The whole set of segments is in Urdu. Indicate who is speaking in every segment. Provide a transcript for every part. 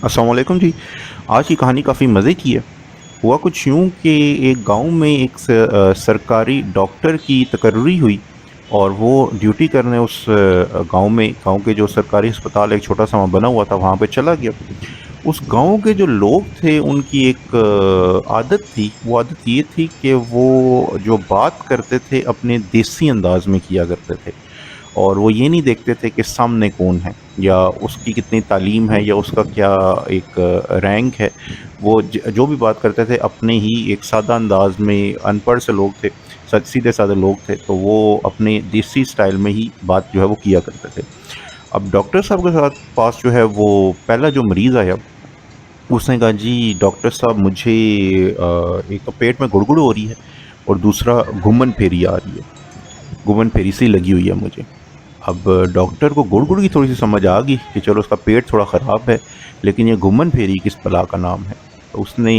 Speaker 1: السلام علیکم جی۔ آج کی کہانی کافی مزے کی ہے۔ ہوا کچھ یوں کہ ایک گاؤں میں ایک سرکاری ڈاکٹر کی تقرری ہوئی، اور وہ ڈیوٹی کرنے اس گاؤں میں، گاؤں کے جو سرکاری ہسپتال ایک چھوٹا سا وہاں بنا ہوا تھا، وہاں پہ چلا گیا۔ اس گاؤں کے جو لوگ تھے ان کی ایک عادت تھی، وہ عادت یہ تھی کہ وہ جو بات کرتے تھے اپنے دیسی انداز میں کیا کرتے تھے، اور وہ یہ نہیں دیکھتے تھے کہ سامنے کون ہے، یا اس کی کتنی تعلیم ہے، یا اس کا کیا ایک رینک ہے۔ وہ جو بھی بات کرتے تھے اپنے ہی ایک سادہ انداز میں، ان پڑھ سے لوگ تھے، سیدھے سادے لوگ تھے، تو وہ اپنے دیسی سٹائل میں ہی بات جو ہے وہ کیا کرتے تھے۔ اب ڈاکٹر صاحب کے ساتھ پاس جو ہے وہ پہلا جو مریض آیا، اس نے کہا جی ڈاکٹر صاحب مجھے ایک تو پیٹ میں گڑگڑ ہو رہی ہے، اور دوسرا گھمن پھیری آ رہی ہے، گھمن پھیری سی لگی ہوئی ہے مجھے۔ اب ڈاکٹر کو گڑ گڑ کی تھوڑی سی سمجھ آ گئی کہ چلو اس کا پیٹ تھوڑا خراب ہے، لیکن یہ گھمن پھیری کس بلا کا نام ہے؟ تو اس نے،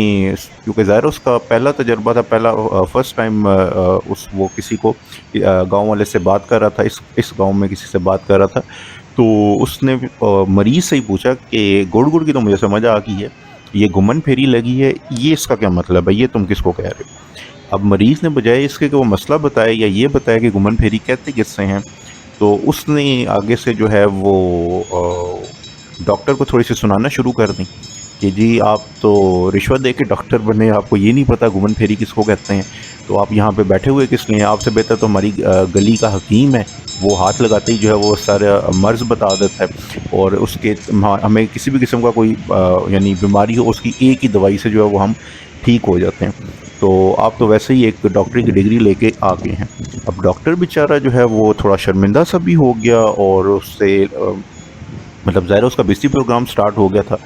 Speaker 1: کیونکہ ظاہر اس کا پہلا تجربہ تھا، پہلا فرسٹ ٹائم اس وہ کسی کو گاؤں والے سے بات کر رہا تھا، اس گاؤں میں کسی سے بات کر رہا تھا، تو اس نے مریض سے ہی پوچھا کہ گڑ گڑ کی تو مجھے سمجھ آ گئی ہے، یہ گھمن پھیری لگی ہے، یہ اس کا کیا مطلب ہے، یہ تم کس کو کہہ رہے ہو؟ اب مریض نے بجائے اس کے کہ وہ مسئلہ بتائے یا یہ بتایا کہ گھمن پھیری کہتے کس سے ہیں، تو اس نے آگے سے جو ہے وہ ڈاکٹر کو تھوڑی سی سنانا شروع کر دی کہ جی آپ تو رشوت دے کے ڈاکٹر بنے، آپ کو یہ نہیں پتا گھمن پھیری کس کو کہتے ہیں، تو آپ یہاں پہ بیٹھے ہوئے کس لیے ہیں؟ آپ سے بہتر تو ہماری گلی کا حکیم ہے، وہ ہاتھ لگاتے ہی جو ہے وہ سارا مرض بتا دیتا ہے، اور اس کے ہمیں کسی بھی قسم کا کوئی یعنی بیماری ہو، اس کی ایک ہی دوائی سے جو ہے وہ ہم ٹھیک ہو جاتے ہیں، تو آپ تو ویسے ہی ایک ڈاکٹری کی ڈگری لے کے آ گئے ہیں۔ اب ڈاکٹر بیچارہ جو ہے وہ تھوڑا شرمندہ سا بھی ہو گیا، اور اس سے مطلب ظاہر اس کا بیسک پروگرام سٹارٹ ہو گیا تھا۔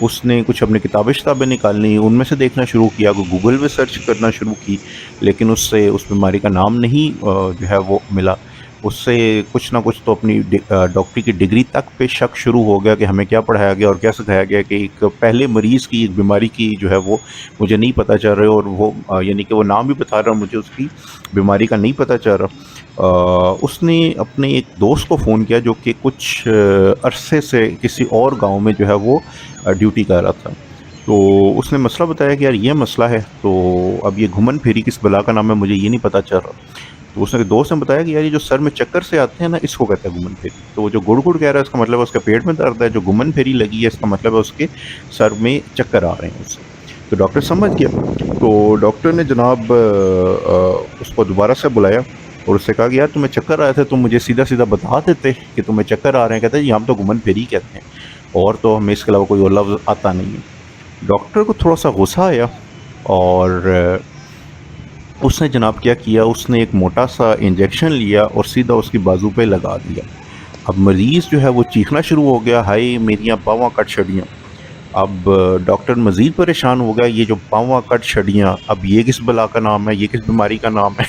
Speaker 1: اس نے کچھ اپنی کتابیں نکالنی، ان میں سے دیکھنا شروع کیا، کو گوگل پہ سرچ کرنا شروع کی، لیکن اس سے اس بیماری کا نام نہیں جو ہے وہ ملا۔ اس سے کچھ نہ کچھ تو اپنی ڈاکٹری کی ڈگری تک پہ شک شروع ہو گیا کہ ہمیں کیا پڑھایا گیا اور کیا سکھایا گیا، کہ ایک پہلے مریض کی ایک بیماری کی جو ہے وہ مجھے نہیں پتہ چل رہا ہے، اور وہ یعنی کہ وہ نام بھی بتا رہا، مجھے اس کی بیماری کا نہیں پتہ چل رہا۔ اس نے اپنے ایک دوست کو فون کیا جو کہ کچھ عرصے سے کسی اور گاؤں میں جو ہے وہ ڈیوٹی کر رہا تھا، تو اس نے مسئلہ بتایا کہ یار یہ مسئلہ ہے، تو اب یہ گھمن پھیری کس بلا کا نام ہے مجھے یہ نہیں پتہ چل رہا۔ تو اس نے دوست نے بتایا کہ یار یہ جو سر میں چکر سے آتے ہیں نا، اس کو کہتے ہیں گھمن پھیری، تو وہ جو گڑ گڑ کہہ رہا ہے اس کا مطلب ہے اس کے پیٹ میں درد ہے، جو گھمن پھیری لگی ہے اس کا مطلب ہے اس کے سر میں چکر آ رہے ہیں اس سے۔ تو ڈاکٹر سمجھ گیا، تو ڈاکٹر نے جناب اس کو دوبارہ سے بلایا، اور اس سے کہا کہ یار تمہیں چکر آئے تھے، تم مجھے سیدھا سیدھا بتا دیتے کہ تمہیں چکر آ رہے ہیں۔ کہتے ہیں جی ہم تو گھمن پھیری کہتے ہیں، اور تو ہمیں اس کے علاوہ کوئی اور لفظ آتا نہیں ہے۔ ڈاکٹر کو تھوڑا سا غصہ آیا، اور اس نے جناب کیا کیا، اس نے ایک موٹا سا انجیکشن لیا اور سیدھا اس کی بازو پہ لگا دیا۔ اب مریض جو ہے وہ چیخنا شروع ہو گیا، ہائے میریاں باواں کٹ چھڑیاں۔ اب ڈاکٹر مزید پریشان ہو گیا، یہ جو باواں کٹ چھڑیاں، اب یہ کس بلا کا نام ہے، یہ کس بیماری کا نام ہے؟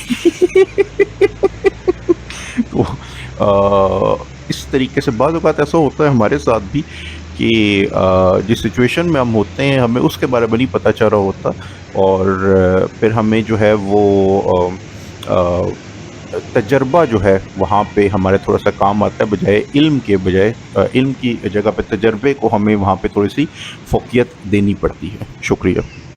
Speaker 1: تو اس طریقے سے بعض اوقات ایسا ہوتا ہے ہمارے ساتھ بھی کہ جس سچویشن میں ہم ہوتے ہیں ہمیں اس کے بارے میں نہیں پتہ چل رہا ہوتا، اور پھر ہمیں جو ہے وہ تجربہ جو ہے وہاں پہ ہمارے تھوڑا سا کام آتا ہے، بجائے علم کے، بجائے علم کی جگہ پہ تجربے کو ہمیں وہاں پہ تھوڑی سی فوقیت دینی پڑتی ہے۔ شکریہ۔